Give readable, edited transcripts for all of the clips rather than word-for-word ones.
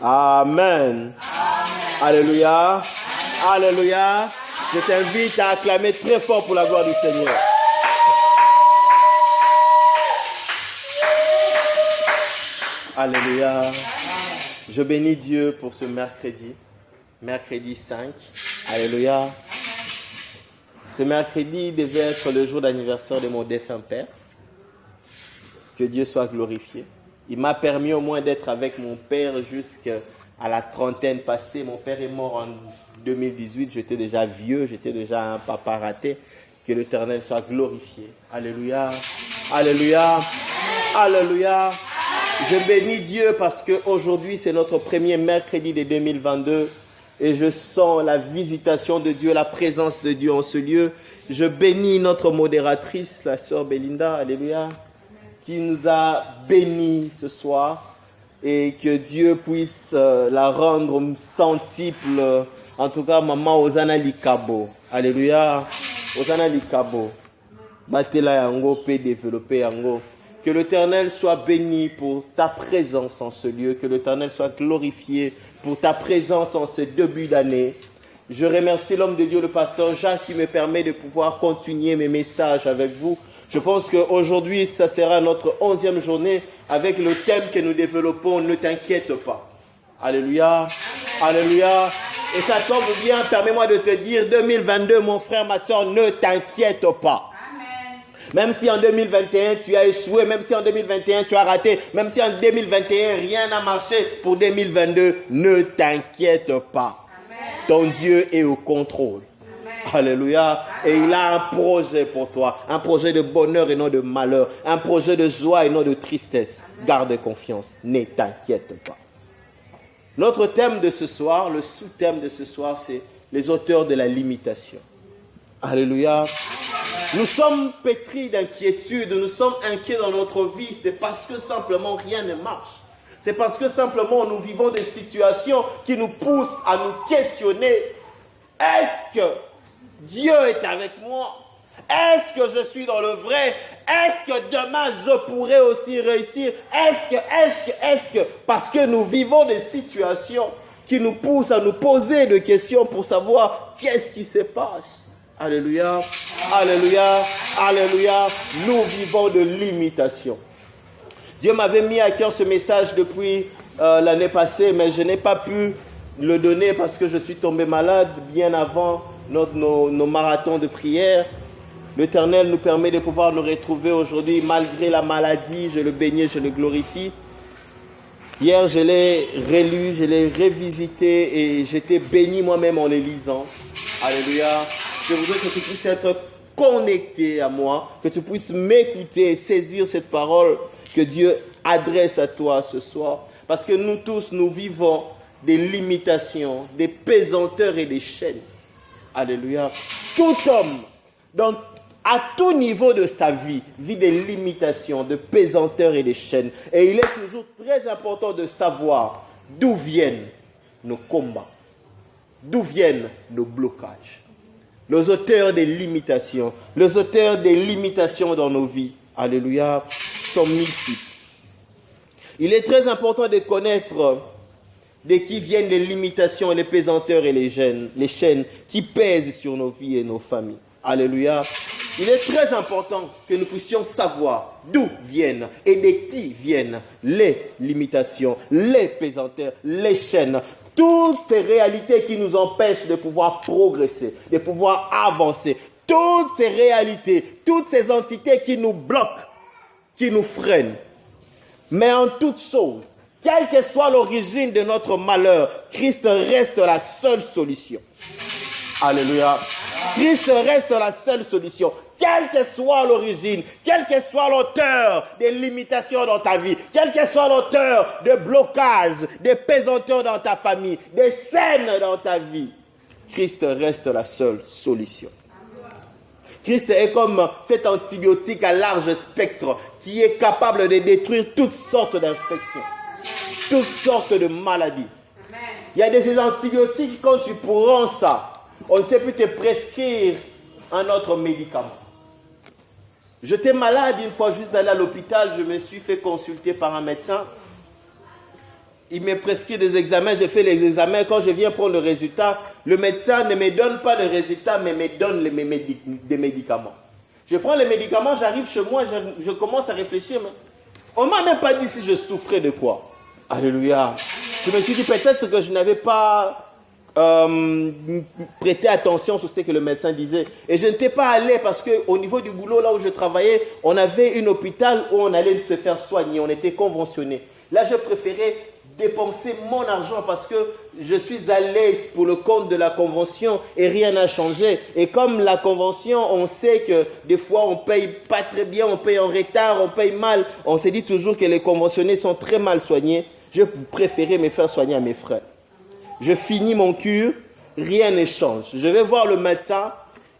Amen. Alléluia. Alléluia. Je t'invite à acclamer très fort pour la gloire du Seigneur. Alléluia. Je bénis Dieu pour ce mercredi 5. Alléluia. Ce mercredi devait être le jour d'anniversaire de mon défunt père. Que Dieu soit glorifié. Il m'a permis au moins d'être avec mon père jusqu'à la trentaine passée. Mon père est mort en 2018. J'étais déjà vieux, j'étais déjà un papa raté. Que l'Éternel soit glorifié. Alléluia. Alléluia. Alléluia. Je bénis Dieu parce qu'aujourd'hui, c'est notre premier mercredi de 2022 et je sens la visitation de Dieu, la présence de Dieu en ce lieu. Je bénis notre modératrice, la sœur Belinda, alléluia, qui nous a bénis ce soir et que Dieu puisse la rendre centuple. En tout cas, maman Osana Likabo, alléluia, Osana Likabo, Batela Yango, P développer Yango. Que l'Éternel soit béni pour ta présence en ce lieu. Que l'Éternel soit glorifié pour ta présence en ce début d'année. Je remercie l'homme de Dieu, le pasteur Jacques, qui me permet de pouvoir continuer mes messages avec vous. Je pense qu'aujourd'hui, ça sera notre 11e journée avec le thème que nous développons, ne t'inquiète pas. Alléluia, alléluia. Et ça tombe bien, permets-moi de te dire, 2022, mon frère, ma soeur, ne t'inquiète pas. Même si en 2021 tu as échoué, même si en 2021 tu as raté, même si en 2021 rien n'a marché, pour 2022, ne t'inquiète pas. Amen. Ton Dieu est au contrôle. Amen. Alléluia. Et il a un projet pour toi, un projet de bonheur et non de malheur, un projet de joie et non de tristesse. Amen. Garde confiance, ne t'inquiète pas. Notre thème de ce soir, le sous-thème de ce soir, c'est les auteurs de la limitation. Alléluia. Nous sommes pétris d'inquiétude, nous sommes inquiets dans notre vie, c'est parce que simplement rien ne marche. C'est parce que simplement nous vivons des situations qui nous poussent à nous questionner. Est-ce que Dieu est avec moi? Est-ce que je suis dans le vrai? Est-ce que demain je pourrai aussi réussir? Est-ce que parce que nous vivons des situations qui nous poussent à nous poser des questions pour savoir qu'est-ce qui se passe. Alléluia, alléluia, alléluia. Nous vivons de l'imitation. Dieu m'avait mis à cœur ce message depuis l'année passée, mais je n'ai pas pu le donner parce que je suis tombé malade bien avant nos marathons de prière. L'Éternel nous permet de pouvoir nous retrouver aujourd'hui malgré la maladie. Je le bénis, je le glorifie. Hier, je l'ai relu, je l'ai revisité et j'étais béni moi-même en les lisant. Alléluia. Je voudrais que tu puisses être connecté à moi, que tu puisses m'écouter et saisir cette parole que Dieu adresse à toi ce soir. Parce que nous tous, nous vivons des limitations, des pesanteurs et des chaînes. Alléluia. Tout homme, à tout niveau de sa vie, vit des limitations, de pesanteurs et des chaînes. Et il est toujours très important de savoir d'où viennent nos combats, d'où viennent nos blocages. Les auteurs des limitations, les auteurs des limitations dans nos vies, alléluia, sont multiples. Il est très important de connaître de qui viennent les limitations, les pesanteurs et les chaînes qui pèsent sur nos vies et nos familles. Alléluia. Il est très important que nous puissions savoir d'où viennent et de qui viennent les limitations, les pesanteurs, les chaînes. Toutes ces réalités qui nous empêchent de pouvoir progresser, de pouvoir avancer. Toutes ces réalités, toutes ces entités qui nous bloquent, qui nous freinent. Mais en toute chose, quelle que soit l'origine de notre malheur, Christ reste la seule solution. Alléluia. Christ reste la seule solution. Quelle que soit l'origine, quel que soit l'auteur des limitations dans ta vie, quel que soit l'auteur de blocages, des pesanteurs dans ta famille, des chaînes dans ta vie, Christ reste la seule solution. Christ est comme cet antibiotique à large spectre qui est capable de détruire toutes sortes d'infections, toutes sortes de maladies. Il y a des antibiotiques, quand tu prends ça, on ne sait plus te prescrire un autre médicament. J'étais malade une fois, juste allé à l'hôpital, je me suis fait consulter par un médecin. il me prescrit des examens, je fais les examens. Quand je viens prendre le résultat, le médecin ne me donne pas le résultat, mais me donne des médicaments. Je prends les médicaments, j'arrive chez moi, je commence à réfléchir. Mais on ne m'a même pas dit si je souffrais de quoi. Alléluia. Je me suis dit peut-être que je n'avais pas prêté attention sur ce que le médecin disait. Et je n'étais pas allé parce qu'au niveau du boulot, là où je travaillais, on avait un hôpital où on allait se faire soigner. On était conventionné. Là, je préférais dépenser mon argent parce que je suis allé pour le compte de la convention et rien n'a changé. Et comme la convention, on sait que des fois on paye pas très bien, on paye en retard, on paye mal. On s'est dit toujours que les conventionnés sont très mal soignés. Je préférais me faire soigner à mes frères. Je finis mon cure, rien ne change. Je vais voir le médecin,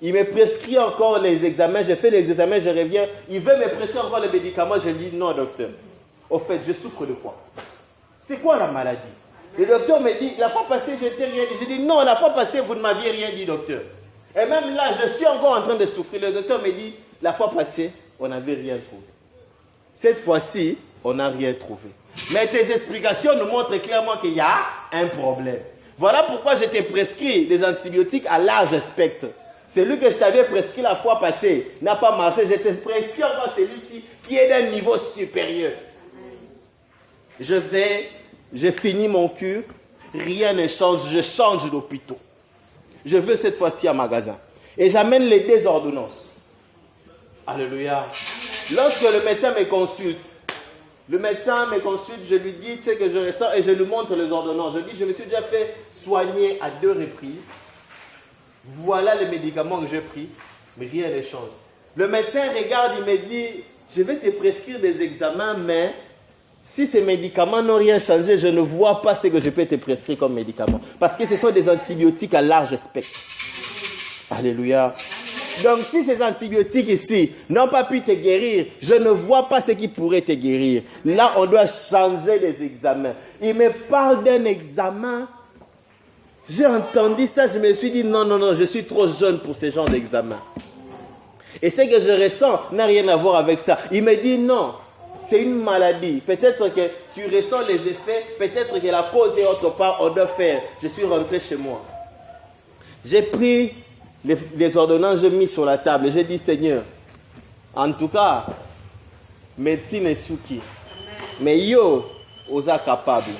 il me prescrit encore les examens, je fais les examens, je reviens, il veut me prescrire encore les médicaments, je dis non docteur. Au fait, je souffre de quoi? C'est quoi la maladie? Le docteur me dit, la fois passée, je t'ai rien dit. Je dis, non, la fois passée, vous ne m'aviez rien dit, docteur. Et même là, je suis encore en train de souffrir. Le docteur me dit, la fois passée, on n'avait rien trouvé. Cette fois-ci, on n'a rien trouvé. Mais tes explications nous montrent clairement qu'il y a un problème. Voilà pourquoi je t'ai prescrit des antibiotiques à large spectre. Celui que je t'avais prescrit la fois passée n'a pas marché. Je t'ai prescrit encore celui-ci qui est d'un niveau supérieur. Je finis mon cure, rien ne change, je change d'hôpital. Je veux cette fois-ci un magasin. Et j'amène les 2 ordonnances. Alléluia. Lorsque le médecin me consulte, je lui dis ce que je ressens et je lui montre les ordonnances. Je dis, je me suis déjà fait soigner à 2 reprises. Voilà les médicaments que j'ai pris, mais rien ne change. Le médecin regarde, il me dit, je vais te prescrire des examens, mais si ces médicaments n'ont rien changé, je ne vois pas ce que je peux te prescrire comme médicaments. Parce que ce sont des antibiotiques à large spectre. Alléluia. Donc si ces antibiotiques ici n'ont pas pu te guérir, je ne vois pas ce qui pourrait te guérir. Là, on doit changer les examens. Il me parle d'un examen. J'ai entendu ça, je me suis dit non, je suis trop jeune pour ce genre d'examen. Et ce que je ressens n'a rien à voir avec ça. Il me dit non. C'est une maladie. Peut-être que tu ressens les effets. Peut-être que la cause est autre part. On doit faire. Je suis rentré chez moi. J'ai pris les ordonnances, j'ai mis sur la table. J'ai dit, Seigneur, en tout cas, médecine est souki. Mais yo, osa capable.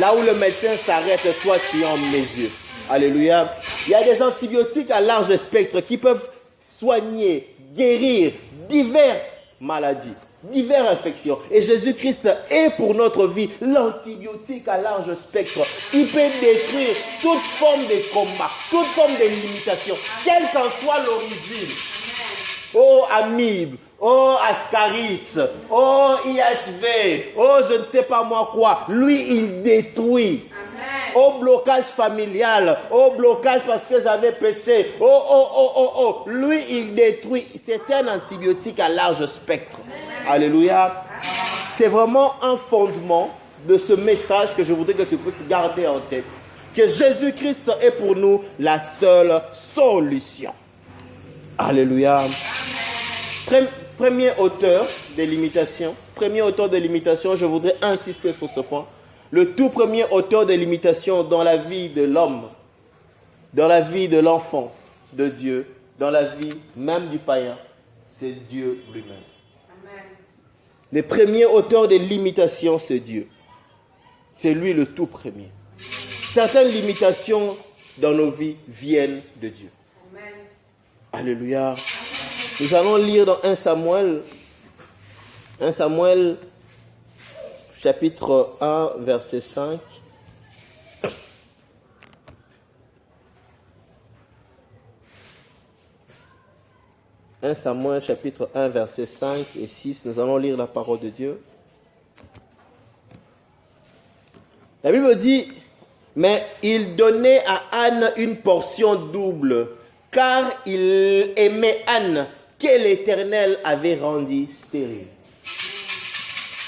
Là où le médecin s'arrête, toi tu es en mesure. Alléluia. Il y a des antibiotiques à large spectre qui peuvent soigner, guérir diverses maladies. Diverses infections. Et Jésus-Christ est pour notre vie l'antibiotique à large spectre. Il peut détruire toute forme de combat, toute forme de limitation, quelle qu'en soit l'origine. Oh amibe, oh ascaris, oh IHV, oh je ne sais pas moi quoi. Lui, il détruit. Au blocage familial, au blocage parce que j'avais péché. Lui, il détruit. C'est un antibiotique à large spectre. Alléluia. C'est vraiment un fondement de ce message que je voudrais que tu puisses garder en tête. Que Jésus-Christ est pour nous la seule solution. Alléluia. Premier auteur des limitations, je voudrais insister sur ce point. Le tout premier auteur des limitations dans la vie de l'homme, dans la vie de l'enfant de Dieu, dans la vie même du païen, c'est Dieu lui-même. Amen. Le premier auteur des limitations, c'est Dieu. C'est lui le tout premier. Certaines limitations dans nos vies viennent de Dieu. Amen. Alléluia. Nous allons lire dans 1 Samuel chapitre 1, verset 5. « 1 Samuel, chapitre 1, verset 5 et 6. » Nous allons lire la parole de Dieu. La Bible dit, « Mais il donnait à Anne une portion double, car il aimait Anne, que l'Éternel avait rendue stérile. »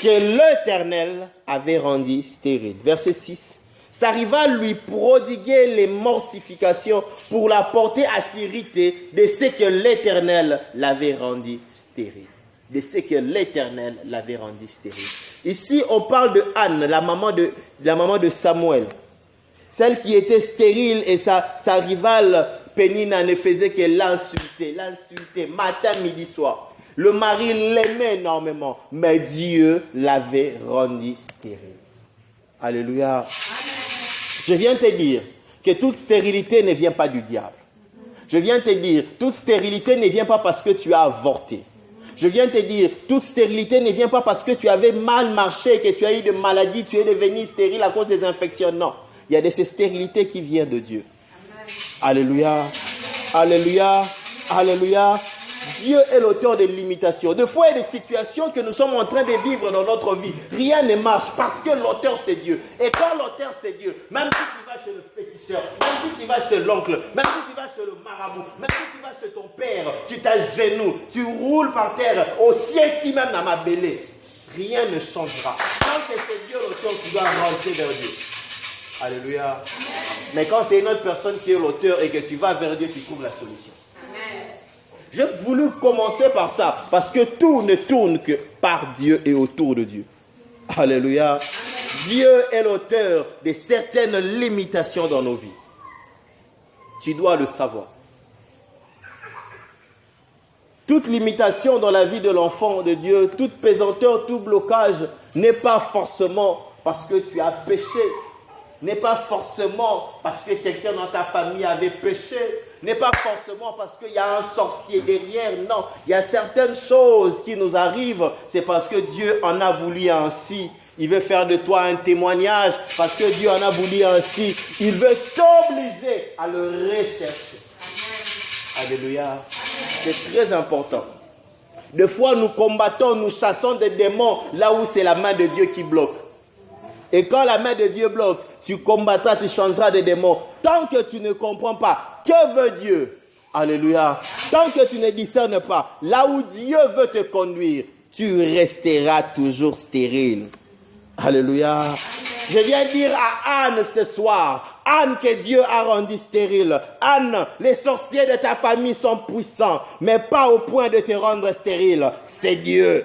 Que l'Éternel avait rendu stérile. Verset 6. S'arriva à lui prodiguer les mortifications pour la porter à s'irriter de ce que l'Éternel l'avait rendu stérile. de ce que l'Éternel l'avait rendu stérile. Ici, on parle de Anne, la maman de Samuel. Celle qui était stérile et sa rivale Pénina ne faisait que l'insulter, matin, midi, soir. Le mari l'aimait énormément, mais Dieu l'avait rendu stérile. Alléluia. Je viens te dire que toute stérilité ne vient pas du diable. Je viens te dire, toute stérilité ne vient pas parce que tu as avorté. Je viens te dire, toute stérilité ne vient pas parce que tu avais mal marché, que tu as eu des maladies, tu es devenu stérile à cause des infections. Non, il y a de ces stérilités qui viennent de Dieu. Alléluia, alléluia, alléluia. Dieu est l'auteur des limitations. Des fois, il y a des situations que nous sommes en train de vivre dans notre vie. Rien ne marche parce que l'auteur, c'est Dieu. Et quand l'auteur, c'est Dieu, même si tu vas chez le féticheur, même si tu vas chez l'oncle, même si tu vas chez le marabout, même si tu vas chez ton père, tu t'agenouilles, tu roules par terre, au ciel, même dans ma bêlée, rien ne changera. Quand c'est Dieu l'auteur, tu dois rentrer vers Dieu. Alléluia. Mais quand c'est une autre personne qui est l'auteur et que tu vas vers Dieu, tu trouves la solution. J'ai voulu commencer par ça, parce que tout ne tourne que par Dieu et autour de Dieu. Alléluia. Dieu est l'auteur de certaines limitations dans nos vies. Tu dois le savoir. Toute limitation dans la vie de l'enfant de Dieu, toute pesanteur, tout blocage n'est pas forcément parce que tu as péché, n'est pas forcément parce que quelqu'un dans ta famille avait péché, n'est pas forcément parce qu'il y a un sorcier derrière. Non, il y a certaines choses qui nous arrivent, c'est parce que Dieu en a voulu ainsi. Il veut faire de toi un témoignage parce que Dieu en a voulu ainsi. Il veut t'obliger à le rechercher. Alléluia. C'est très important. Des fois, nous combattons, nous chassons des démons là où c'est la main de Dieu qui bloque. Et quand la main de Dieu bloque, tu combattras, tu changeras de démons. Tant que tu ne comprends pas, que veut Dieu? Alléluia. Tant que tu ne discernes pas, là où Dieu veut te conduire, tu resteras toujours stérile. Alléluia. Je viens dire à Anne ce soir, Anne que Dieu a rendu stérile. Anne, les sorciers de ta famille sont puissants, mais pas au point de te rendre stérile. C'est Dieu.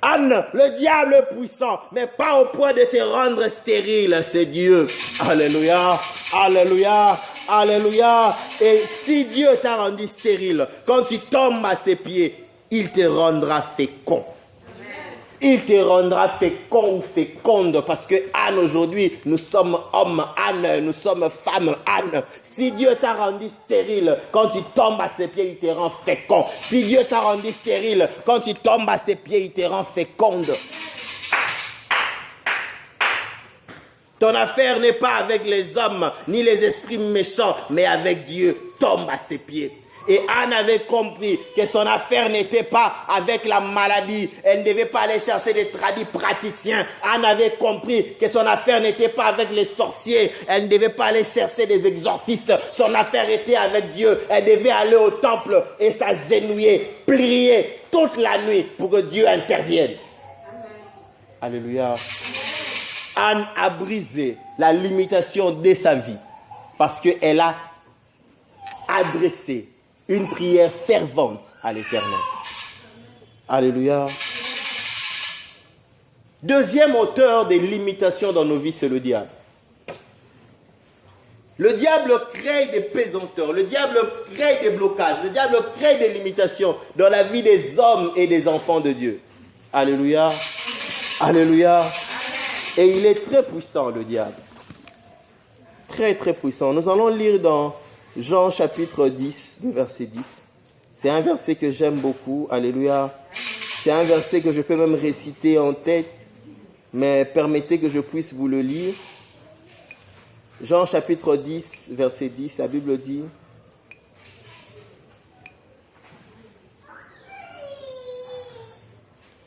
Anne, le diable est puissant, mais pas au point de te rendre stérile, c'est Dieu. Alléluia, alléluia, alléluia. Et si Dieu t'a rendu stérile, quand tu tombes à ses pieds, il te rendra fécond. Il te rendra fécond ou féconde, parce que Anne, aujourd'hui, nous sommes hommes, Anne, nous sommes femmes, Anne. Si Dieu t'a rendu stérile, quand tu tombes à ses pieds, il te rend fécond. Si Dieu t'a rendu stérile, quand tu tombes à ses pieds, il te rend féconde. Ton affaire n'est pas avec les hommes, ni les esprits méchants, mais avec Dieu. Tombe à ses pieds. Et Anne avait compris que son affaire n'était pas avec la maladie. Elle ne devait pas aller chercher des tradis praticiens. Anne avait compris que son affaire n'était pas avec les sorciers. Elle ne devait pas aller chercher des exorcistes. Son affaire était avec Dieu. Elle devait aller au temple et s'agenouiller, prier toute la nuit pour que Dieu intervienne. Amen. Alléluia. Anne a brisé la limitation de sa vie parce qu'elle a adressé une prière fervente à l'Éternel. Alléluia. Deuxième auteur des limitations dans nos vies, c'est le diable. Le diable crée des pesanteurs, le diable crée des blocages, le diable crée des limitations dans la vie des hommes et des enfants de Dieu. Alléluia. Alléluia. Et il est très puissant, le diable. Très, très puissant. Nous allons lire dans Jean chapitre 10, verset 10. C'est un verset que j'aime beaucoup. Alléluia. C'est un verset que je peux même réciter en tête. Mais permettez que je puisse vous le lire. Jean chapitre 10, verset 10, la Bible dit: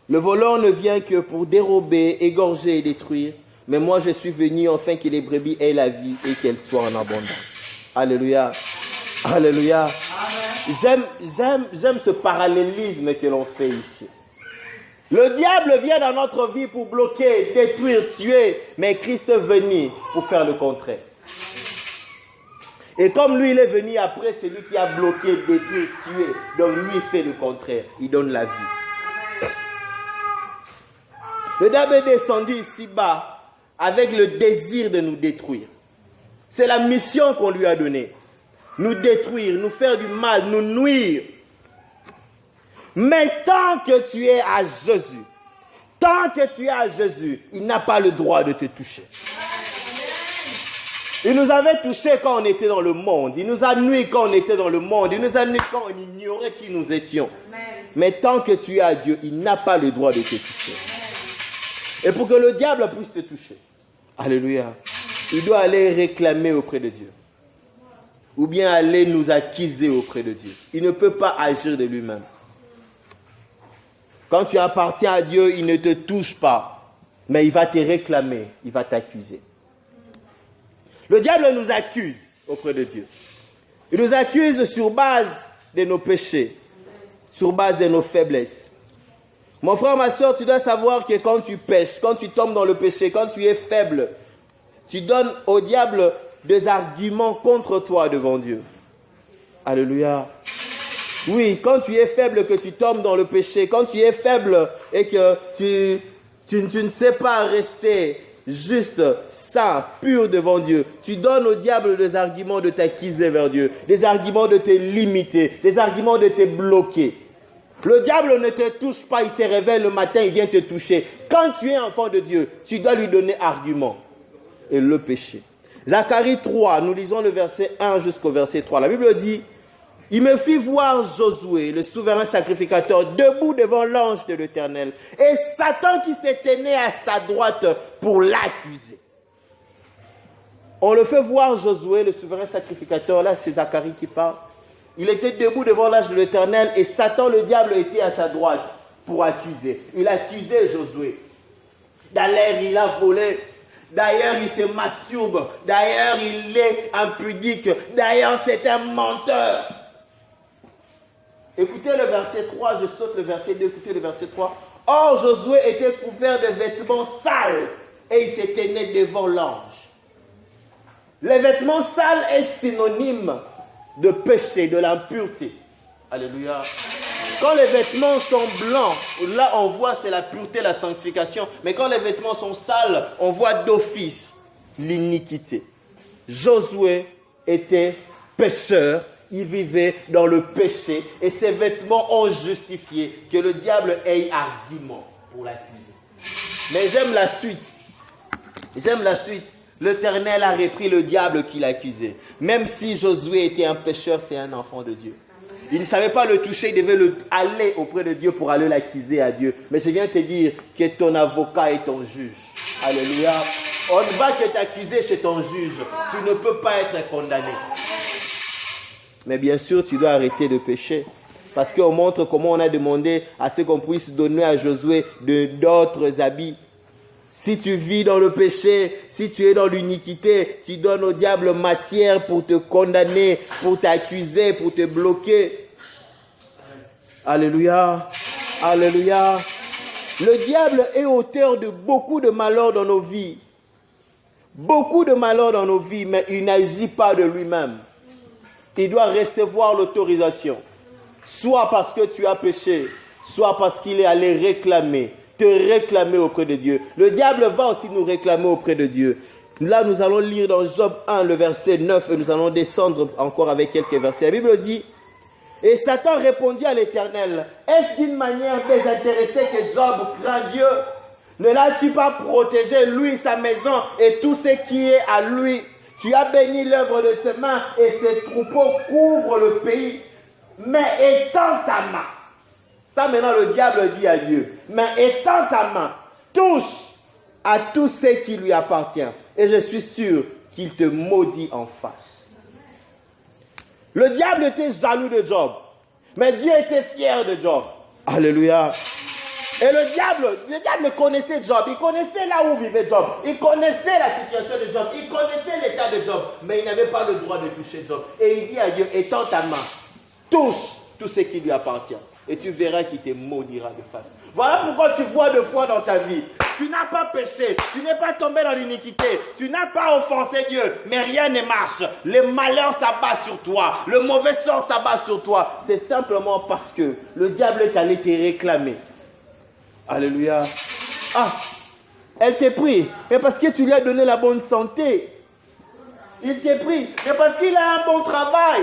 le voleur ne vient que pour dérober, égorger et détruire. Mais moi je suis venu afin que les brebis aient la vie et qu'elles soient en abondance. Alléluia. Alléluia. J'aime ce parallélisme que l'on fait ici. Le diable vient dans notre vie pour bloquer, détruire, tuer, mais Christ est venu pour faire le contraire. Et comme lui, il est venu après, c'est lui qui a bloqué, détruit, tué. Donc lui, il fait le contraire. Il donne la vie. Le diable est descendu ici-bas avec le désir de nous détruire. C'est la mission qu'on lui a donnée. Nous détruire, nous faire du mal, nous nuire. Mais tant que tu es à Jésus, il n'a pas le droit de te toucher. Il nous avait touchés quand on était dans le monde. Il nous a nuit quand on était dans le monde. Il nous a nuit quand on ignorait qui nous étions. Amen. Mais tant que tu es à Dieu, il n'a pas le droit de te toucher. Amen. Et pour que le diable puisse te toucher, alléluia, il doit aller réclamer auprès de Dieu. Ou bien aller nous accuser auprès de Dieu. Il ne peut pas agir de lui-même. Quand tu appartiens à Dieu, il ne te touche pas. Mais il va te réclamer, il va t'accuser. Le diable nous accuse auprès de Dieu. Il nous accuse sur base de nos péchés, sur base de nos faiblesses. Mon frère, ma soeur, tu dois savoir que quand tu pêches, quand tu tombes dans le péché, quand tu es faible, tu donnes au diable des arguments contre toi devant Dieu. Alléluia. Oui, quand tu es faible, que tu tombes dans le péché, quand tu es faible et que tu ne sais pas rester juste, saint, pur devant Dieu, tu donnes au diable des arguments de t'accuser vers Dieu, des arguments de te limiter, des arguments de te bloquer. Le diable ne te touche pas, il se réveille le matin, il vient te toucher. Quand tu es enfant de Dieu, tu dois lui donner argument et le péché. Zacharie 3, nous lisons le verset 1 jusqu'au verset 3. La Bible dit: il me fit voir Josué, le souverain sacrificateur, debout devant l'ange de l'Éternel, et Satan qui s'est tenu à sa droite pour l'accuser. On le fait voir Josué, le souverain sacrificateur, là c'est Zacharie qui parle. Il était debout devant l'ange de l'Éternel et Satan, le diable, était à sa droite pour accuser. Il accusait Josué. D'ailleurs, il a volé. D'ailleurs, il se masturbe. D'ailleurs, il est impudique. D'ailleurs, c'est un menteur. Écoutez le verset 3, je saute le verset 2, écoutez le verset 3. Or, Josué était couvert de vêtements sales et il se tenait devant l'ange. Les vêtements sales est synonyme de péché, de l'impureté. Alléluia. Quand les vêtements sont blancs, là on voit c'est la pureté, la sanctification. Mais quand les vêtements sont sales, on voit d'office l'iniquité. Josué était pécheur. Il vivait dans le péché et ses vêtements ont justifié que le diable ait argument pour l'accuser. Mais j'aime la suite. L'Éternel a repris le diable qui l'accusait. Même si Josué était un pécheur, c'est un enfant de Dieu. Il ne savait pas le toucher, il devait aller auprès de Dieu pour aller l'accuser à Dieu. Mais je viens te dire que ton avocat est ton juge. Alléluia. On ne va que t'accuser chez ton juge. Tu ne peux pas être condamné. Mais bien sûr, tu dois arrêter de pécher. Parce qu'on montre comment on a demandé à ce qu'on puisse donner à Josué d'autres habits. Si tu vis dans le péché, si tu es dans l'iniquité, tu donnes au diable matière pour te condamner, pour t'accuser, pour te bloquer. Alléluia. Alléluia. Le diable est auteur de beaucoup de malheurs dans nos vies. Beaucoup de malheurs dans nos vies, mais il n'agit pas de lui-même. Il doit recevoir l'autorisation. Soit parce que tu as péché, soit parce qu'il est allé te réclamer auprès de Dieu. Le diable va aussi nous réclamer auprès de Dieu. Là, nous allons lire dans Job 1, le verset 9, et nous allons descendre encore avec quelques versets. La Bible dit: et Satan répondit à l'Éternel: est-ce d'une manière désintéressée que Job craint Dieu? Ne l'as-tu pas protégé, lui, sa maison et tout ce qui est à lui? Tu as béni l'œuvre de ses mains et ses troupeaux couvrent le pays. Mais étends ta main. Ça maintenant le diable dit à Dieu. Mais étends ta main. Touche à tout ce qui lui appartient. Et je suis sûr qu'il te maudit en face. Le diable était jaloux de Job. Mais Dieu était fier de Job. Alléluia. Et le diable connaissait Job. Il connaissait là où vivait Job. Il connaissait la situation de Job. Il connaissait l'état de Job. Mais il n'avait pas le droit de toucher Job. Et il dit à Dieu: étends ta main. Touche tout ce qui lui appartient. Et tu verras qu'il te maudira de face. Voilà pourquoi tu vois deux fois dans ta vie. Tu n'as pas péché. Tu n'es pas tombé dans l'iniquité. Tu n'as pas offensé Dieu. Mais rien ne marche. Le malheur s'abat sur toi. Le mauvais sort s'abat sur toi. C'est simplement parce que le diable est allé te réclamer. Alléluia. Ah, elle t'a pris, mais parce que tu lui as donné la bonne santé. Il t'a pris, mais parce qu'il a un bon travail.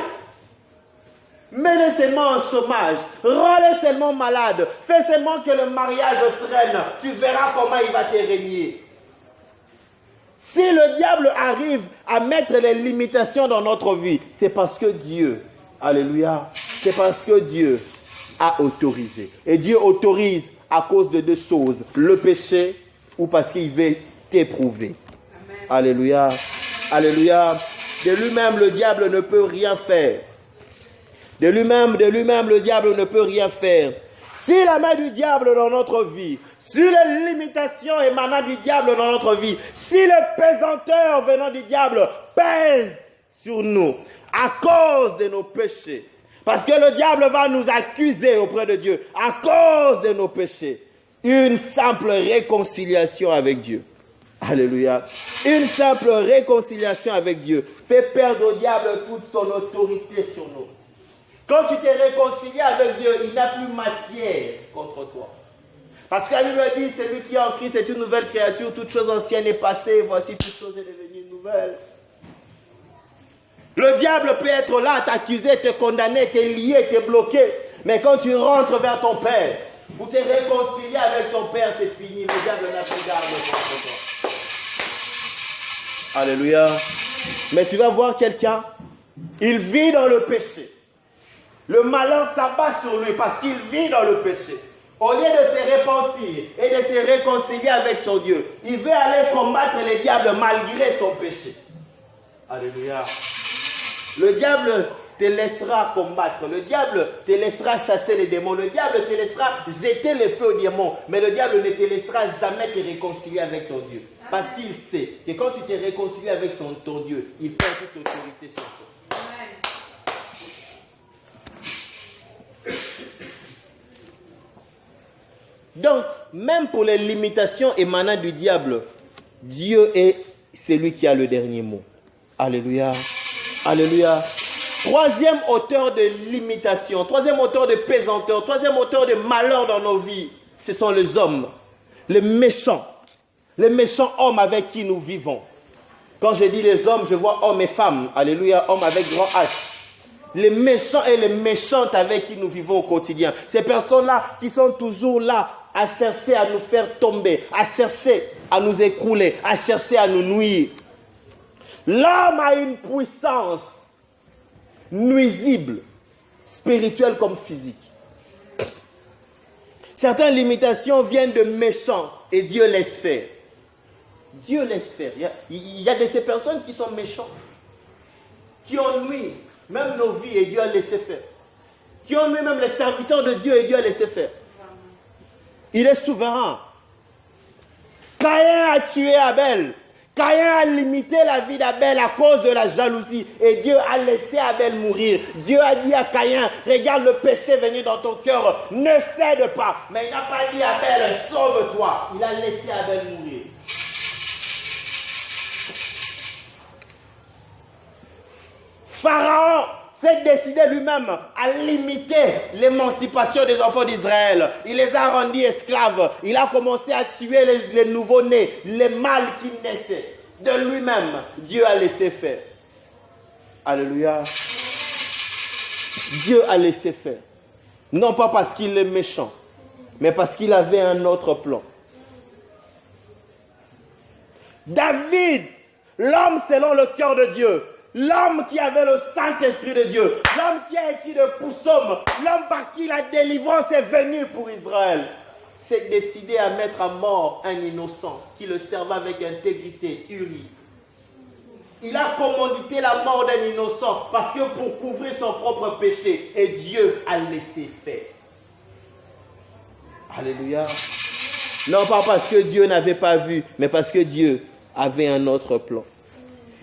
Mets-le seulement en chômage, rends-le seulement malade, fais seulement que le mariage traîne, tu verras comment il va te régner. Si le diable arrive à mettre les limitations dans notre vie, c'est parce que Dieu, alléluia, c'est parce que Dieu a autorisé. Et Dieu autorise à cause de deux choses, le péché ou parce qu'il veut t'éprouver. Alléluia, alléluia. De lui-même, le diable ne peut rien faire. De lui-même, le diable ne peut rien faire. Si la main du diable dans notre vie, si les limitations émanant du diable dans notre vie, si les pesanteurs venant du diable pèsent sur nous à cause de nos péchés, parce que le diable va nous accuser auprès de Dieu à cause de nos péchés, une simple réconciliation avec Dieu. Alléluia. Une simple réconciliation avec Dieu fait perdre au diable toute son autorité sur nous. Quand tu t'es réconcilié avec Dieu, il n'a plus matière contre toi. Parce que la Bible dit, celui qui est en Christ est une nouvelle créature, toute chose ancienne est passée, voici toute chose est devenue nouvelle. Le diable peut être là, t'accuser, te condamner, te lier, te bloquer. Mais quand tu rentres vers ton Père, pour te réconcilier avec ton Père, c'est fini. Le diable n'a plus garde contre toi. Alléluia. Mais tu vas voir quelqu'un, il vit dans le péché. Le malheur s'abat sur lui parce qu'il vit dans le péché. Au lieu de se repentir et de se réconcilier avec son Dieu, il veut aller combattre les diables malgré son péché. Alléluia. Le diable te laissera combattre. Le diable te laissera chasser les démons. Le diable te laissera jeter le feu aux démons. Mais le diable ne te laissera jamais te réconcilier avec ton Dieu. Parce qu'il sait que quand tu te réconcilies avec ton Dieu, il perd toute autorité sur toi. Donc, même pour les limitations émanant du diable, Dieu est celui qui a le dernier mot. Alléluia. Alléluia. Troisième auteur de limitation, troisième auteur de pesanteur, troisième auteur de malheur dans nos vies, ce sont les hommes, les méchants hommes avec qui nous vivons. Quand je dis les hommes, je vois hommes et femmes. Alléluia, hommes avec grand H. Les méchants et les méchantes avec qui nous vivons au quotidien. Ces personnes-là qui sont toujours là à chercher à nous faire tomber, à chercher à nous écrouler, à chercher à nous nuire. L'homme a une puissance nuisible, spirituelle comme physique. Certaines limitations viennent de méchants et Dieu laisse faire. Dieu laisse faire. Il y a de ces personnes qui sont méchantes, qui ont nui même nos vies et Dieu a laissé faire. Qui ont nui même les serviteurs de Dieu et Dieu a laissé faire. Il est souverain. Caïn a tué Abel. Caïn a limité la vie d'Abel à cause de la jalousie. Et Dieu a laissé Abel mourir. Dieu a dit à Caïn, regarde le péché venu dans ton cœur, ne cède pas. Mais il n'a pas dit à Abel, sauve-toi. Il a laissé Abel mourir. Pharaon s'est décidé lui-même à limiter l'émancipation des enfants d'Israël. Il les a rendus esclaves. Il a commencé à tuer les nouveau-nés, les mâles qui naissaient. De lui-même, Dieu a laissé faire. Alléluia. Dieu a laissé faire. Non pas parce qu'il est méchant, mais parce qu'il avait un autre plan. David, l'homme selon le cœur de Dieu, l'homme qui avait le Saint-Esprit de Dieu, l'homme qui a écrit le psaume, l'homme par qui la délivrance est venue pour Israël, s'est décidé à mettre à mort un innocent qui le servait avec intégrité, Uri. Il a commandité la mort d'un innocent parce que pour couvrir son propre péché, et Dieu a laissé faire. Alléluia. Non pas parce que Dieu n'avait pas vu, mais parce que Dieu avait un autre plan.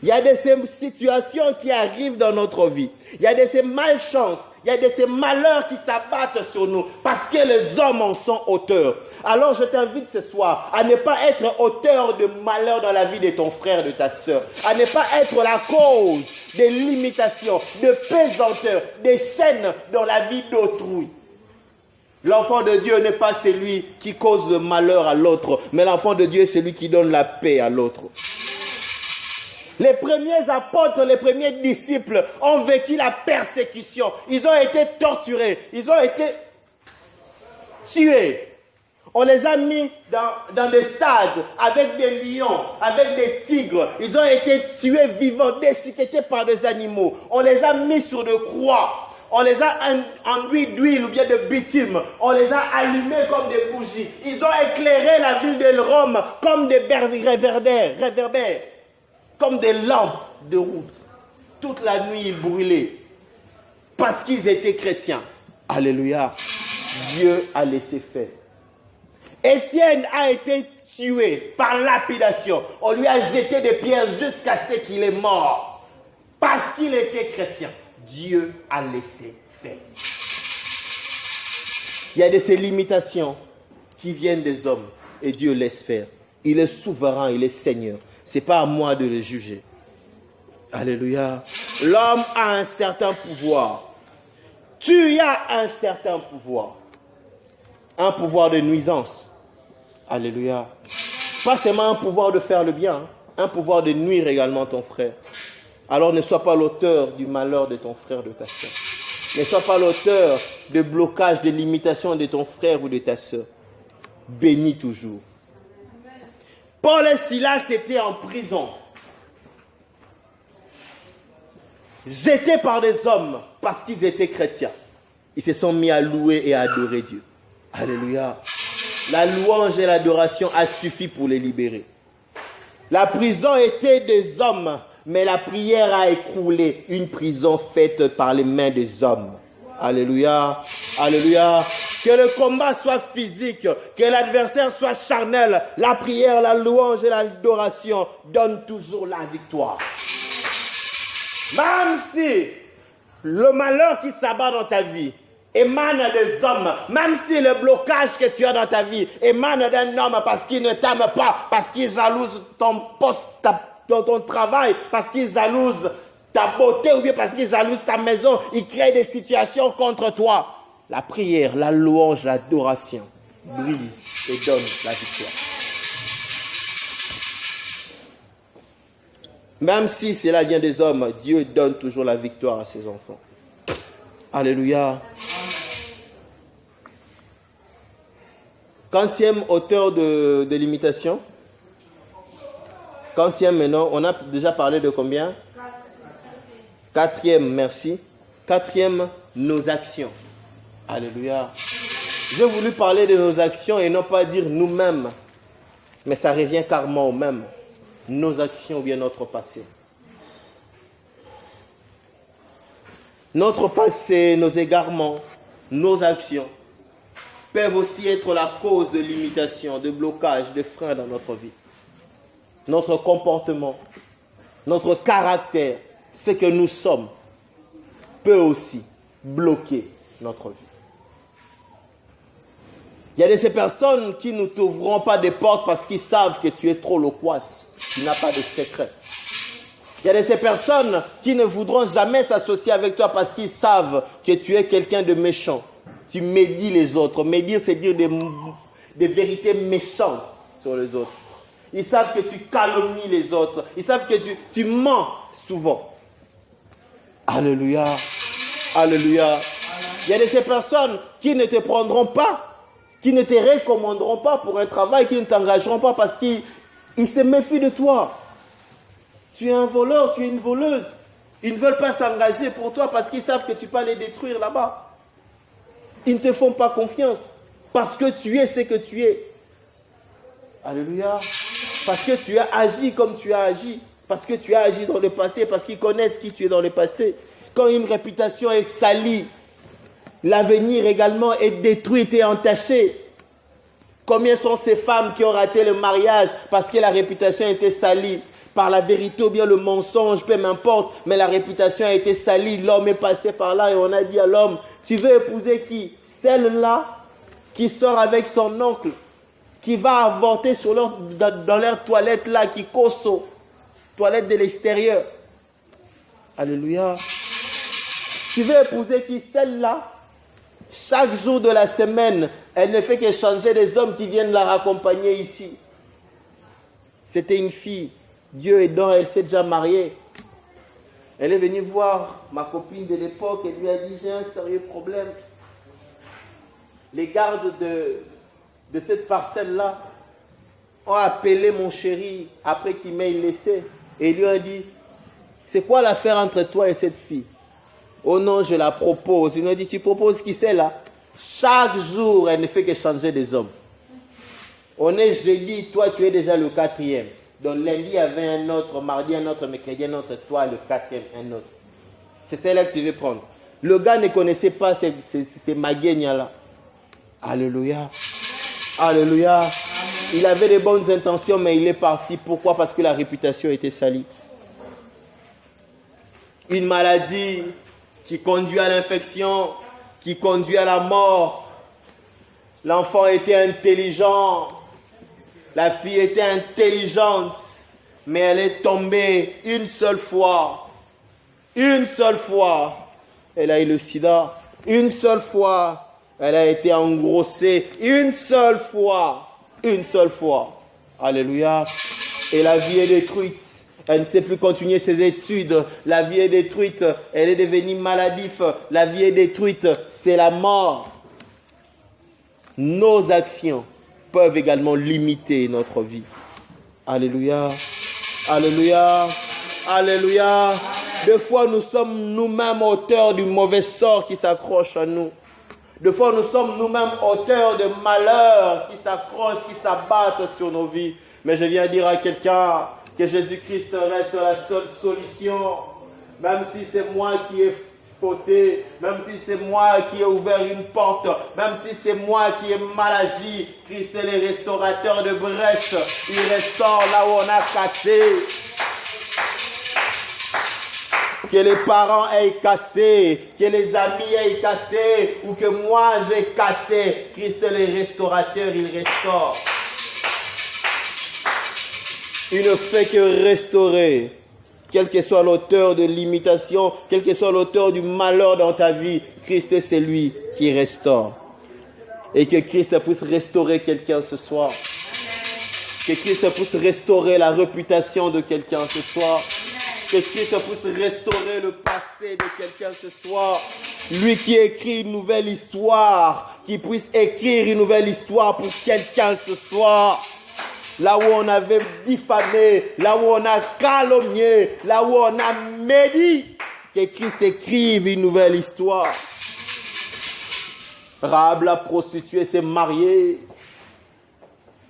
Il y a de ces situations qui arrivent dans notre vie. Il y a de ces malchances, il y a de ces malheurs qui s'abattent sur nous parce que les hommes en sont auteurs. Alors je t'invite ce soir à ne pas être auteur de malheur dans la vie de ton frère, de ta soeur. À ne pas être la cause des limitations, de pesanteur, des chaînes dans la vie d'autrui. L'enfant de Dieu n'est pas celui qui cause le malheur à l'autre, mais l'enfant de Dieu est celui qui donne la paix à l'autre. Les premiers apôtres, les premiers disciples ont vécu la persécution. Ils ont été torturés, ils ont été tués. On les a mis dans des stades avec des lions, avec des tigres. Ils ont été tués vivants, déchiquetés par des animaux. On les a mis sur des croix. On les a enduits d'huile ou bien de bitume. On les a allumés comme des bougies. Ils ont éclairé la ville de Rome comme des réverbères, comme des lampes de route. Toute la nuit, ils brûlaient. Parce qu'ils étaient chrétiens. Alléluia. Dieu a laissé faire. Étienne a été tué par lapidation. On lui a jeté des pierres jusqu'à ce qu'il est mort. Parce qu'il était chrétien. Dieu a laissé faire. Il y a de ces limitations qui viennent des hommes et Dieu laisse faire. Il est souverain, il est Seigneur. Ce n'est pas à moi de le juger. Alléluia. L'homme a un certain pouvoir. Tu as un certain pouvoir. Un pouvoir de nuisance. Alléluia. Pas seulement un pouvoir de faire le bien, un pouvoir de nuire également ton frère. Alors ne sois pas l'auteur du malheur de ton frère, de ta soeur. Ne sois pas l'auteur de blocage, de limitation de ton frère ou de ta soeur. Bénis toujours. Paul et Silas étaient en prison. Jetés par des hommes parce qu'ils étaient chrétiens. Ils se sont mis à louer et à adorer Dieu. Alléluia. La louange et l'adoration a suffi pour les libérer. La prison était des hommes, mais la prière a écroulé une prison faite par les mains des hommes. Alléluia. Alléluia. Que le combat soit physique, que l'adversaire soit charnel, la prière, la louange et l'adoration donnent toujours la victoire. Même si le malheur qui s'abat dans ta vie émane des hommes, même si le blocage que tu as dans ta vie émane d'un homme parce qu'il ne t'aime pas, parce qu'il jalouse ton poste, ton travail, parce qu'il jalouse ta beauté ou bien parce qu'il jalouse ta maison, il crée des situations contre toi. La prière, la louange, l'adoration brise et donne la victoire. Même si cela vient des hommes, Dieu donne toujours la victoire à ses enfants. Alléluia. Quantième auteur de l'imitation? Quantième maintenant, on a déjà parlé de combien? Quatrième, merci. Quatrième, nos actions. Alléluia. J'ai voulu parler de nos actions et non pas dire nous-mêmes. Mais ça revient carrément au même. Nos actions ou bien notre passé. Notre passé, nos égarements, nos actions peuvent aussi être la cause de limitation, de blocage, de frein dans notre vie. Notre comportement, notre caractère, ce que nous sommes, peut aussi bloquer notre vie. Il y a de ces personnes qui ne t'ouvriront pas des portes parce qu'ils savent que tu es trop loquace, tu n'as pas de secret. Il y a de ces personnes qui ne voudront jamais s'associer avec toi parce qu'ils savent que tu es quelqu'un de méchant. Tu médis les autres. Médire, c'est dire des vérités méchantes sur les autres. Ils savent que tu calomnies les autres. Ils savent que tu mens souvent. Alléluia. Alléluia. Il y a de ces personnes qui ne te prendront pas, qui ne te recommanderont pas pour un travail, qui ne t'engageront pas parce qu'ils se méfient de toi. Tu es un voleur, tu es une voleuse. Ils ne veulent pas s'engager pour toi parce qu'ils savent que tu peux les détruire là-bas. Ils ne te font pas confiance parce que tu es ce que tu es. Alléluia. Parce que tu as agi comme tu as agi. Parce que tu as agi dans le passé. Parce qu'ils connaissent qui tu es dans le passé. Quand une réputation est salie, l'avenir également est détruit et entaché. Combien sont ces femmes qui ont raté le mariage parce que la réputation était salie par la vérité ou bien le mensonge, peu m'importe, mais la réputation a été salie, l'homme est passé par là et on a dit à l'homme, tu veux épouser qui? Celle-là qui sort avec son oncle, qui va avorter dans leur toilette là, qui cause aux toilettes de l'extérieur. Alléluia. Tu veux épouser qui? Celle-là Chaque jour de la semaine, elle ne fait qu'échanger des hommes qui viennent la raccompagner ici. C'était une fille. Dieu aidant, elle s'est déjà mariée. Elle est venue voir ma copine de l'époque et lui a dit, j'ai un sérieux problème. Les gardes de cette parcelle-là ont appelé mon chéri après qu'il m'ait laissé. Et lui a dit, c'est quoi l'affaire entre toi et cette fille? Oh non, je la propose. Il m'a dit, tu proposes qui c'est là? Chaque jour, elle ne fait que changer des hommes. On est jeudi, toi tu es déjà le 4e. Donc lundi, il y avait un autre, mardi un autre, mercredi un autre, toi le 4e, un autre. C'est celle-là que tu veux prendre. Le gars ne connaissait pas ces magaignas-là. Alléluia. Alléluia. Il avait de bonnes intentions, mais il est parti. Pourquoi? Parce que la réputation était salie. Une maladie qui conduit à l'infection, qui conduit à la mort. L'enfant était intelligent. La fille était intelligente, mais elle est tombée une seule fois. Une seule fois, elle a eu le sida. Une seule fois, elle a été engrossée. Une seule fois. Une seule fois. Alléluia. Et la vie est détruite. Elle ne sait plus continuer ses études. La vie est détruite. Elle est devenue maladive. La vie est détruite. C'est la mort. Nos actions peuvent également limiter notre vie. Alléluia. Alléluia. Alléluia. Des fois, nous sommes nous-mêmes auteurs du mauvais sort qui s'accroche à nous. Des fois, nous sommes nous-mêmes auteurs de malheurs qui s'accrochent, qui s'abattent sur nos vies. Mais je viens dire à quelqu'un que Jésus-Christ reste la seule solution. Même si c'est moi qui ai fauté, même si c'est moi qui ai ouvert une porte, même si c'est moi qui ai mal agi, Christ est le restaurateur de brèches. Il restaure là où on a cassé. Que les parents aient cassé, que les amis aient cassé, ou que moi j'ai cassé. Christ est le restaurateur, il restaure. Il ne fait que restaurer. Quel que soit l'auteur de l'imitation, quel que soit l'auteur du malheur dans ta vie, Christ est celui qui restaure. Et que Christ puisse restaurer quelqu'un ce soir. Que Christ puisse restaurer la réputation de quelqu'un ce soir. Que Christ puisse restaurer le passé de quelqu'un ce soir. Lui qui écrit une nouvelle histoire, qui puisse écrire une nouvelle histoire pour quelqu'un ce soir. Là où on avait diffamé, là où on a calomnié, là où on a médit, que Christ écrive une nouvelle histoire. Rahab la prostituée s'est mariée.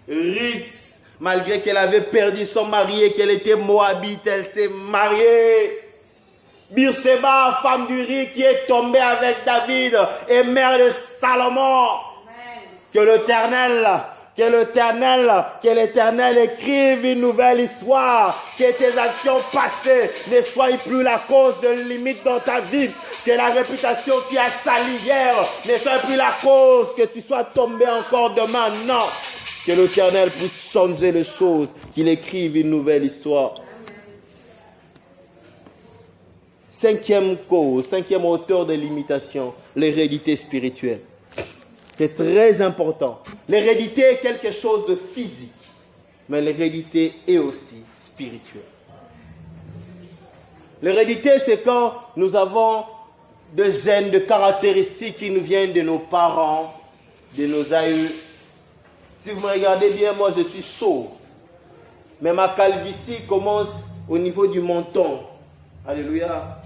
Ruth, malgré qu'elle avait perdu son mari et qu'elle était moabite, elle s'est mariée. Birshéba, femme d'Uri, qui est tombée avec David et mère de Salomon. Amen. Que l'Éternel écrive une nouvelle histoire. Que tes actions passées ne soient plus la cause de limite dans ta vie. Que la réputation qui a sali hier ne soit plus la cause que tu sois tombé encore demain. Non. Que l'Éternel puisse changer les choses. Qu'il écrive une nouvelle histoire. Cinquième cause, cinquième auteur de l'imitation, l'hérédité spirituelle. C'est très important. L'hérédité est quelque chose de physique, mais l'hérédité est aussi spirituelle. L'hérédité, c'est quand nous avons des gènes, de caractéristiques qui nous viennent de nos parents, de nos aïeux. Si vous me regardez bien, moi je suis chauve. Mais ma calvitie commence au niveau du menton. Alléluia.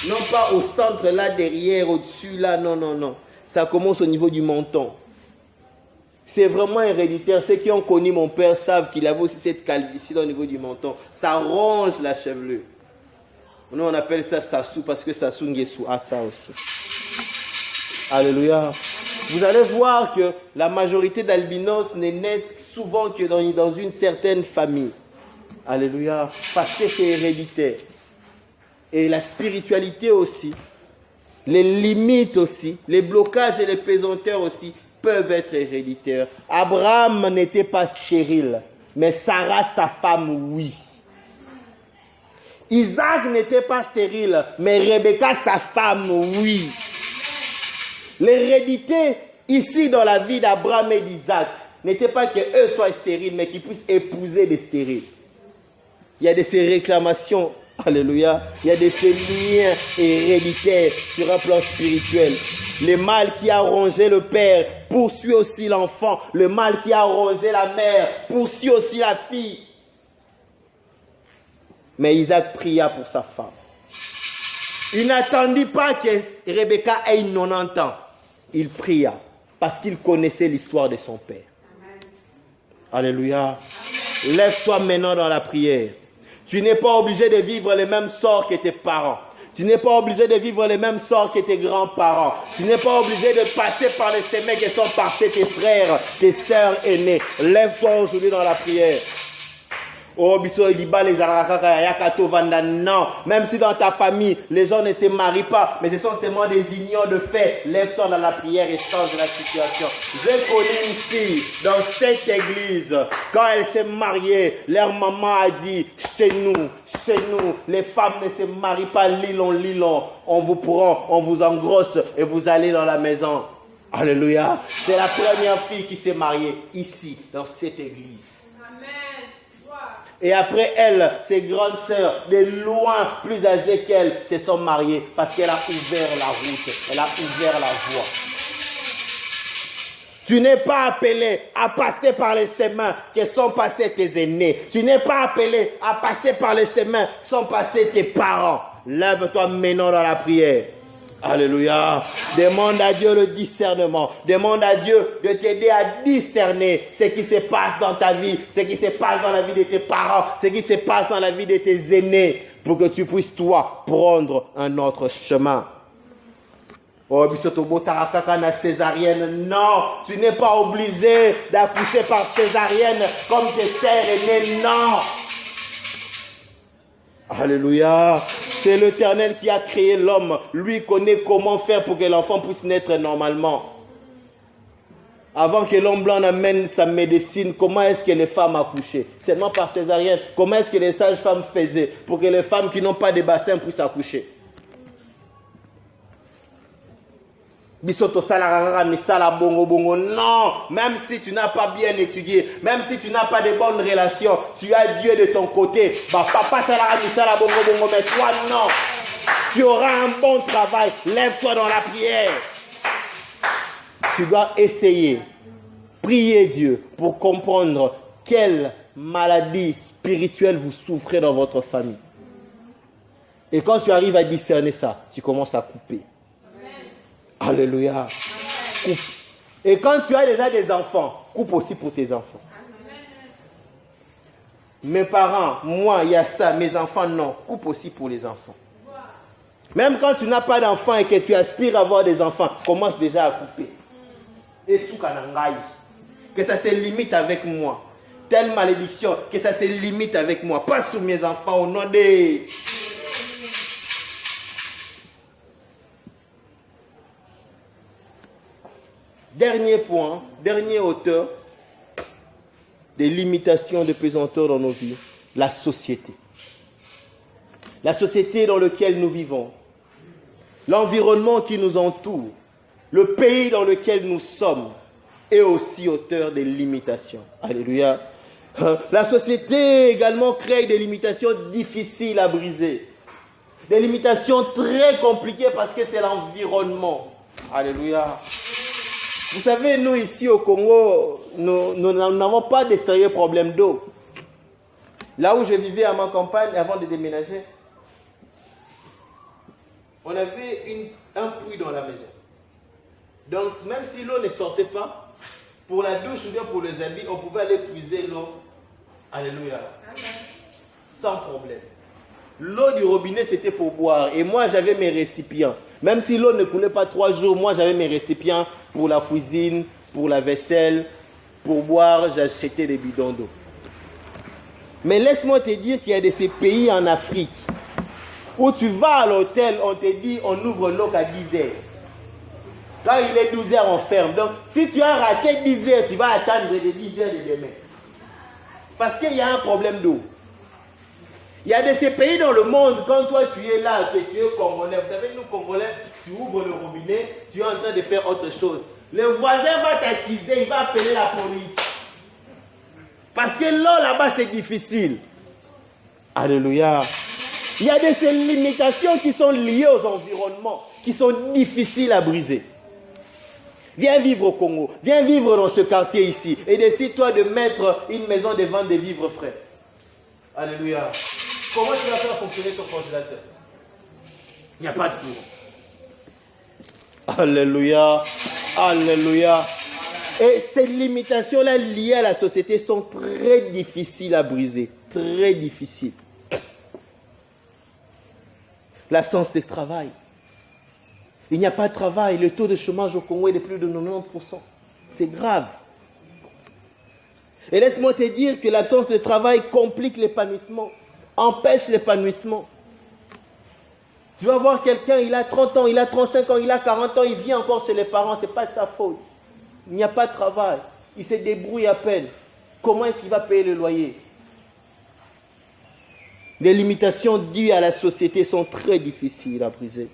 Non pas au centre, là, derrière, au-dessus, là, non, non, non. Ça commence au niveau du menton. C'est vraiment héréditaire. Ceux qui ont connu mon père savent qu'il avait aussi cette calvitie au niveau du menton. Ça ronge la chevelure. Nous, on appelle ça Sassou parce que Sassou Nguessou a ça aussi. Alléluia. Vous allez voir que la majorité d'albinos ne naissent souvent que dans une certaine famille. Alléluia. Parce que c'est héréditaire. Et la spiritualité aussi. Les limites aussi, les blocages et les pesanteurs aussi peuvent être héréditaires. Abraham n'était pas stérile, mais Sarah, sa femme, oui. Isaac n'était pas stérile, mais Rebecca, sa femme, oui. L'hérédité ici dans la vie d'Abraham et d'Isaac n'était pas qu'eux soient stériles, mais qu'ils puissent épouser des stériles. Il y a de ces réclamations, alléluia, il y a de ces liens héréditaires sur un plan spirituel. Le mal qui a rongé le père poursuit aussi l'enfant. Le mal qui a rongé la mère poursuit aussi la fille. Mais Isaac pria pour sa femme. Il n'attendit pas que Rebecca ait 90 ans. Il pria parce qu'il connaissait l'histoire de son père. Alléluia. Lève-toi maintenant dans la prière. Tu n'es pas obligé de vivre les mêmes sorts que tes parents. Tu n'es pas obligé de vivre les mêmes sorts que tes grands-parents. Tu n'es pas obligé de passer par les chemins qui sont passés tes frères, tes sœurs aînés. Lève-toi aujourd'hui dans la prière. Oh, non, même si dans ta famille, les gens ne se marient pas, mais ce sont seulement des unions de fait. Lève-toi dans la prière et change la situation. J'ai connu une fille dans cette église. Quand elle s'est mariée, leur maman a dit, chez nous, les femmes ne se marient pas l'ilon. On vous prend, on vous engrosse et vous allez dans la maison. Alléluia. C'est la première fille qui s'est mariée ici, dans cette église. Et après elle, ses grandes sœurs, de loin plus âgées qu'elle, se sont mariées parce qu'elle a ouvert la route, elle a ouvert la voie. Tu n'es pas appelé à passer par les chemins que sont passés tes aînés. Tu n'es pas appelé à passer par les chemins que sont passés tes parents. Lève-toi maintenant dans la prière. Alléluia. Demande à Dieu le discernement. Demande à Dieu de t'aider à discerner ce qui se passe dans ta vie, ce qui se passe dans la vie de tes parents, ce qui se passe dans la vie de tes aînés, pour que tu puisses, toi, prendre un autre chemin. Oh, césarienne. Non, tu n'es pas obligé d'accoucher par césarienne comme tes sœurs aînées. Non. Alléluia. C'est l'Éternel qui a créé l'homme. Lui connaît comment faire pour que l'enfant puisse naître normalement. Avant que l'homme blanc amène sa médecine, comment est-ce que les femmes accouchaient? Seulement par césarienne. Comment est-ce que les sages-femmes faisaient pour que les femmes qui n'ont pas de bassin puissent accoucher? Non, même si tu n'as pas bien étudié, même si tu n'as pas de bonnes relations, tu as Dieu de ton côté. Mais toi non, tu auras un bon travail. Lève-toi dans la prière. Tu dois essayer, prier Dieu pour comprendre quelle maladie spirituelle vous souffrez dans votre famille. Et quand tu arrives à discerner ça, tu commences à couper. Alléluia. Coupe. Et quand tu as déjà des enfants, coupe aussi pour tes enfants. Mes parents, moi, il y a ça. Mes enfants, non. Coupe aussi pour les enfants. Même quand tu n'as pas d'enfants et que tu aspires à avoir des enfants, commence déjà à couper. Et que ça se limite avec moi. Telle malédiction, que ça se limite avec moi. Pas sur mes enfants au nom de... Dernier point, dernier auteur des limitations de pesanteur dans nos vies, la société. La société dans laquelle nous vivons, l'environnement qui nous entoure, le pays dans lequel nous sommes est aussi auteur des limitations. Alléluia. La société également crée des limitations difficiles à briser. Des limitations très compliquées parce que c'est l'environnement. Alléluia. Vous savez, nous ici au Congo, nous n'avons pas de sérieux problèmes d'eau. Là où je vivais à ma campagne avant de déménager, on avait un puits dans la maison. Donc, même si l'eau ne sortait pas, pour la douche ou bien pour les habits, on pouvait aller puiser l'eau. Alléluia. Sans problème. L'eau du robinet, c'était pour boire. Et moi, j'avais mes récipients. Même si l'eau ne coulait pas 3 jours, moi, j'avais mes récipients pour la cuisine, pour la vaisselle, pour boire. J'achetais des bidons d'eau. Mais laisse-moi te dire qu'il y a de ces pays en Afrique où tu vas à l'hôtel, on te dit, on ouvre l'eau à 10 heures. Quand il est 12 heures, on ferme. Donc, si tu as raté 10 heures, tu vas attendre de 10 heures de demain. Parce qu'il y a un problème d'eau. Il y a de ces pays dans le monde, quand toi tu es là, que tu es Congolais, vous savez, nous Congolais, tu ouvres le robinet, tu es en train de faire autre chose. Le voisin va t'accuser, il va appeler la police. Parce que l'eau là-bas c'est difficile. Alléluia. Il y a de ces limitations qui sont liées aux environnements, qui sont difficiles à briser. Viens vivre au Congo, viens vivre dans ce quartier ici et décide-toi de mettre une maison de vente de vivres frais. Alléluia. Comment tu vas faire fonctionner ton congélateur? Il n'y a pas de courant. Alléluia. Alléluia. Et ces limitations-là liées à la société sont très difficiles à briser. Très difficiles. L'absence de travail. Il n'y a pas de travail. Le taux de chômage au Congo est de plus de 90%. C'est grave. Et laisse-moi te dire que l'absence de travail complique l'épanouissement, empêche l'épanouissement. Tu vas voir quelqu'un, il a 30 ans, il a 35 ans, il a 40 ans, il vit encore chez les parents, ce n'est pas de sa faute. Il n'y a pas de travail. Il se débrouille à peine. Comment est-ce qu'il va payer le loyer? Les limitations dues à la société sont très difficiles à briser.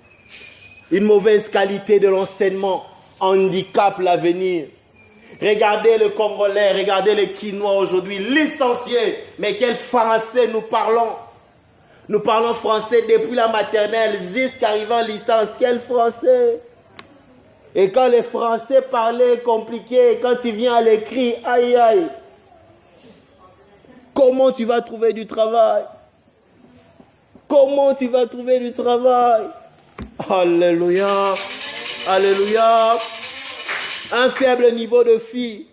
Une mauvaise qualité de l'enseignement handicape l'avenir. Regardez le Congolais, regardez les Quinois aujourd'hui, licenciés. Mais quel français nous parlons? Nous parlons français depuis la maternelle jusqu'à arriver en licence. Quel français? Et quand les Français parlaient compliqué, quand tu viens à l'écrit, aïe aïe. Comment tu vas trouver du travail? Comment tu vas trouver du travail? Alléluia. Alléluia. Un faible niveau de filles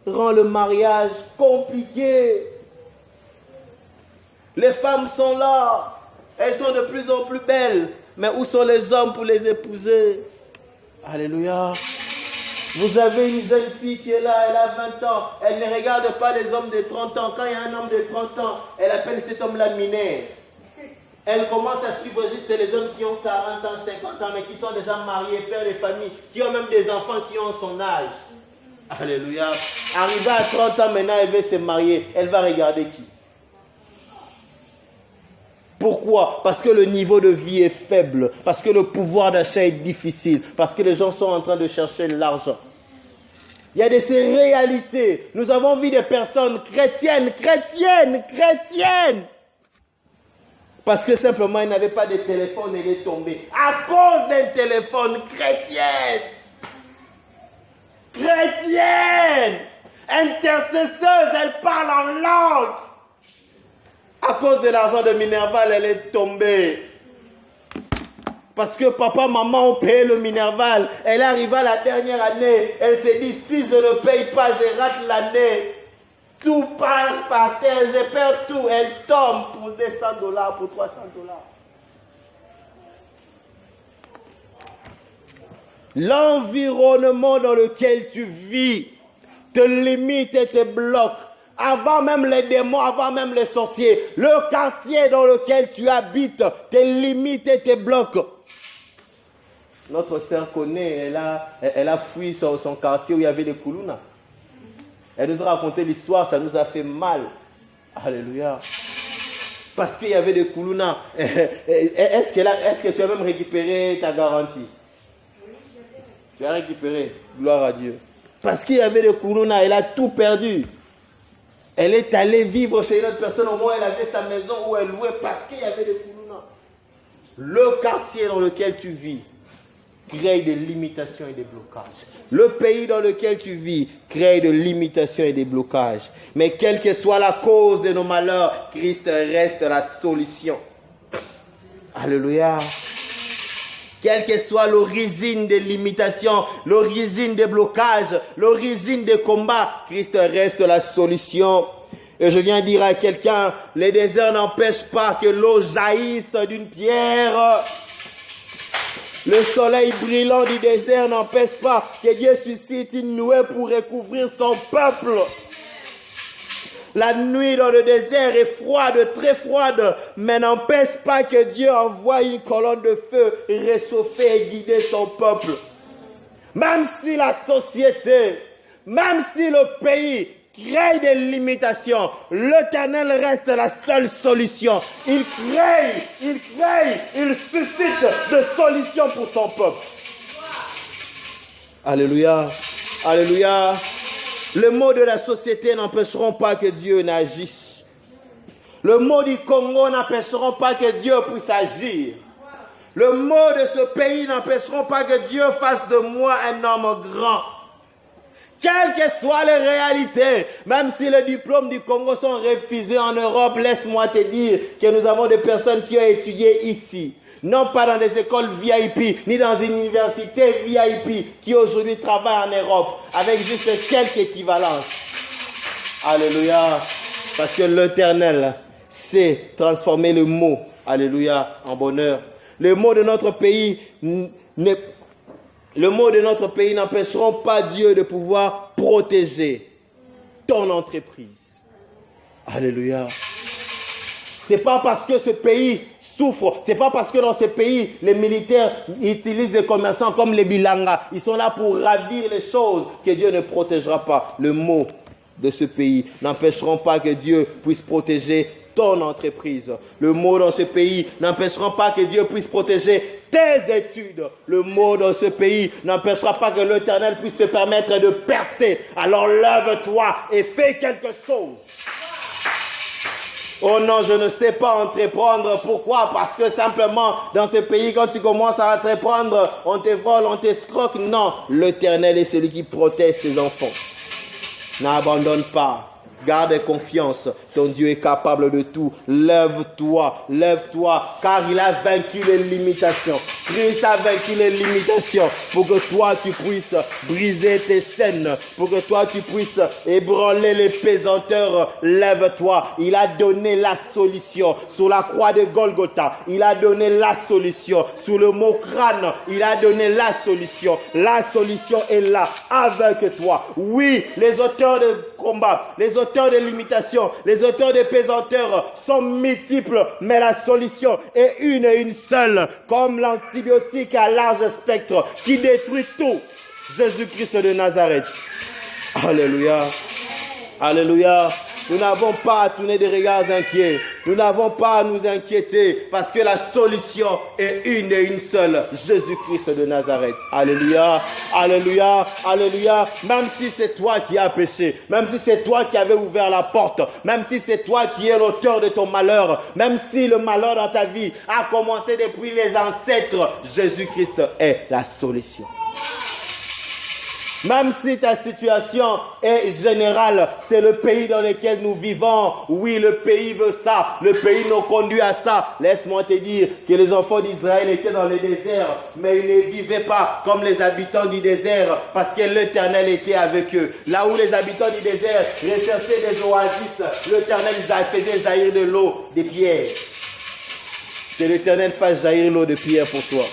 rend le mariage compliqué. Les femmes sont là. Elles sont de plus en plus belles. Mais où sont les hommes pour les épouser? Alléluia. Vous avez une jeune fille qui est là, elle a 20 ans. Elle ne regarde pas les hommes de 30 ans. Quand il y a un homme de 30 ans, elle appelle cet homme-là mineur. Elle commence à suivre juste les hommes qui ont 40 ans, 50 ans, mais qui sont déjà mariés, pères de famille, qui ont même des enfants qui ont son âge. Alléluia. Arrivée à 30 ans maintenant, elle veut se marier. Elle va regarder qui? Pourquoi? Parce que le niveau de vie est faible, parce que le pouvoir d'achat est difficile, parce que les gens sont en train de chercher l'argent. Il y a de ces réalités. Nous avons vu des personnes chrétiennes, parce que simplement ils n'avaient pas de téléphone et ils sont tombés. À cause d'un téléphone chrétienne, intercesseuse, elle parle en langue. À cause de l'argent de Minerval, elle est tombée. Parce que papa, maman ont payé le Minerval. Elle est arrivée à la dernière année. Elle s'est dit, si je ne paye pas, je rate l'année. Tout part par terre, je perds tout. Elle tombe pour $200, pour $300. L'environnement dans lequel tu vis te limite et te bloque. Avant même les démons, avant même les sorciers, le quartier dans lequel tu habites te limite et te bloque. Notre sœur connaît, elle a fui son quartier où il y avait des Koulouna. Elle nous a raconté l'histoire, ça nous a fait mal. Alléluia. Parce qu'il y avait des Koulouna. Est-ce que tu as même récupéré ta garantie? Tu as récupéré. Gloire à Dieu. Parce qu'il y avait des Koulouna, elle a tout perdu. Elle est allée vivre chez une autre personne, au moins elle avait sa maison où elle louait parce qu'il y avait des Koulouna. Le quartier dans lequel tu vis crée des limitations et des blocages. Le pays dans lequel tu vis crée des limitations et des blocages. Mais quelle que soit la cause de nos malheurs, Christ reste la solution. Alléluia. Quelle que soit l'origine des limitations, l'origine des blocages, l'origine des combats, Christ reste la solution. Et je viens dire à quelqu'un, les déserts n'empêchent pas que l'eau jaillisse d'une pierre. Le soleil brillant du désert n'empêche pas que Dieu suscite une nuée pour recouvrir son peuple. La nuit dans le désert est froide, très froide, mais n'empêche pas que Dieu envoie une colonne de feu réchauffer et guider son peuple. Même si la société, même si le pays crée des limitations, l'Éternel reste la seule solution. Il suscite des solutions pour son peuple. Alléluia, alléluia. Les maux de la société n'empêcheront pas que Dieu n'agisse. Le mot du Congo n'empêcheront pas que Dieu puisse agir. Le mot de ce pays n'empêcheront pas que Dieu fasse de moi un homme grand. Quelles que soient les réalités, même si les diplômes du Congo sont refusés en Europe, laisse-moi te dire que nous avons des personnes qui ont étudié ici. Non pas dans des écoles VIP, ni dans une université VIP, qui aujourd'hui travaillent en Europe, avec juste quelques équivalences. Alléluia. Parce que l'Éternel sait transformer le mot, alléluia, en bonheur. Le mot de notre pays n'empêcheront pas Dieu de pouvoir protéger ton entreprise. Alléluia. C'est pas parce que ce pays souffre, c'est pas parce que dans ce pays, les militaires utilisent des commerçants comme les bilangas. Ils sont là pour ravir les choses que Dieu ne protégera pas. Le mot de ce pays n'empêcheront pas que Dieu puisse protéger ton entreprise. Le mot dans ce pays n'empêchera pas que Dieu puisse protéger tes études. Le mot dans ce pays n'empêchera pas que l'Éternel puisse te permettre de percer. Alors lève-toi et fais quelque chose. Oh non, je ne sais pas entreprendre. Pourquoi? Parce que simplement, dans ce pays, quand tu commences à entreprendre, on te vole, on t'escroque. Non, l'Éternel est celui qui protège ses enfants. N'abandonne pas. Garde confiance, ton Dieu est capable de tout. Lève-toi, car il a vaincu les limitations. Christ a vaincu les limitations pour que toi tu puisses briser tes chaînes, pour que toi tu puisses ébranler les pesanteurs. Lève-toi, il a donné la solution sur la croix de Golgotha. Il a donné la solution sur le mot crâne. Il a donné la solution. La solution est là avec toi. Oui, les auteurs de combat, les auteurs de limitation, les auteurs de pesanteurs sont multiples, mais la solution est une et une seule, comme l'antibiotique à large spectre qui détruit tout. Jésus-Christ de Nazareth. Alléluia. Alléluia. Nous n'avons pas à tourner des regards inquiets. Nous n'avons pas à nous inquiéter parce que la solution est une et une seule. Jésus-Christ de Nazareth. Alléluia. Alléluia. Alléluia. Même si c'est toi qui as péché, même si c'est toi qui avais ouvert la porte, même si c'est toi qui es l'auteur de ton malheur, même si le malheur dans ta vie a commencé depuis les ancêtres, Jésus-Christ est la solution. Même si ta situation est générale, c'est le pays dans lequel nous vivons. Oui, le pays veut ça. Le pays nous conduit à ça. Laisse-moi te dire que les enfants d'Israël étaient dans le désert, mais ils ne vivaient pas comme les habitants du désert parce que l'Éternel était avec eux. Là où les habitants du désert recherchaient des oasis, l'Éternel faisait jaillir de l'eau, des pierres. Que l'Éternel fasse jaillir l'eau de pierre pour toi.